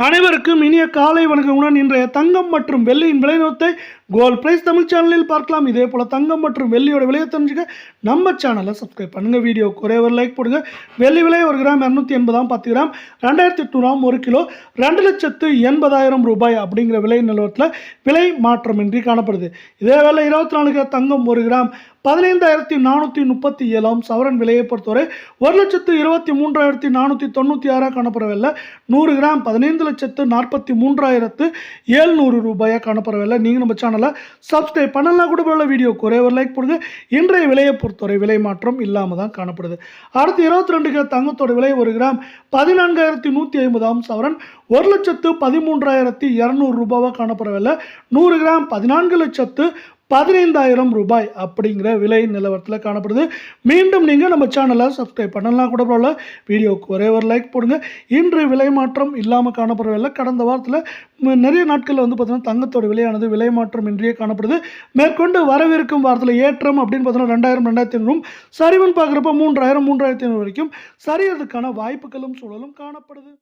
அனைவருக்கும் இனிய காலை வணக்கங்களுடன் இன்றைய தங்கம் மற்றும் வெள்ளியின் விலை நிலவரத்தை கோல்ட் பிரைஸ் தமிழ் சேனலில் பார்க்கலாம். இதே போல தங்கம் மற்றும் வெள்ளியோட விலையை தெரிஞ்சுக்க நம்ம சேனலை சப்ஸ்கிரைப் பண்ணுங்க. வீடியோ ஒரே ஒரு லைக் போடுங்க. வெள்ளி விலை 1 கிராம் 280 10 கிராம் 2800 1 கிலோ 2,80,000 ரூபாய் அப்படிங்கிற விலை நிலவரத்தில் விலை மாற்றமின்றி காணப்படுது. இதே வேளை 24 கிராம் தங்கம் 1 கிராம் 15,437 சவரன் விலையை பொறுத்தவரை 1,23,496 காணப்படவில்லை. 100 கிராம் 15,43,700 ரூபாயாக காணப்படவில்லை. நீங்கள் நம்ம சேனலை சப்ஸ்கிரைப் பண்ணலாம் கூட போல வீடியோ ஒரே ஒரு லைக் போடுங்க. இன்றைய விலையை பொறுத்தவரை விலை மாற்றம் இல்லாமல் தான் காணப்படுது. அடுத்து 22 கிராம் தங்கத்தோட விலை 1 கிராம் 14,150 சவரன் 1,13,200 ரூபாவாக காணப்படவில்லை. 100 கிராம் 14,15,000 ரூபாய் அப்படிங்கிற விலை நிலவரத்தில் காணப்படுது. மீண்டும் நீங்கள் நம்ம சேனலை சப்ஸ்கிரைப் பண்ணலாம் கூட போல வீடியோவுக்கு ஒரே ஒரு லைக் போடுங்க. இன்று விலை மாற்றம் இல்லாமல் காணப்படவில்லை. கடந்த வாரத்தில் நிறைய நாட்களில் பார்த்தீங்கன்னா தங்கத்தோட விலையானது விலை மாற்றம் இன்றியே காணப்படுது. மேற்கொண்டு வரவிருக்கும் வாரத்தில் ஏற்றம் அப்படின்னு பார்த்தீங்கன்னா 2,000 2,500 சரிவுன்னு பார்க்குறப்ப 3,000 3,500 வரைக்கும் சரியறதுக்கான வாய்ப்புகளும் சூழலும் காணப்படுது.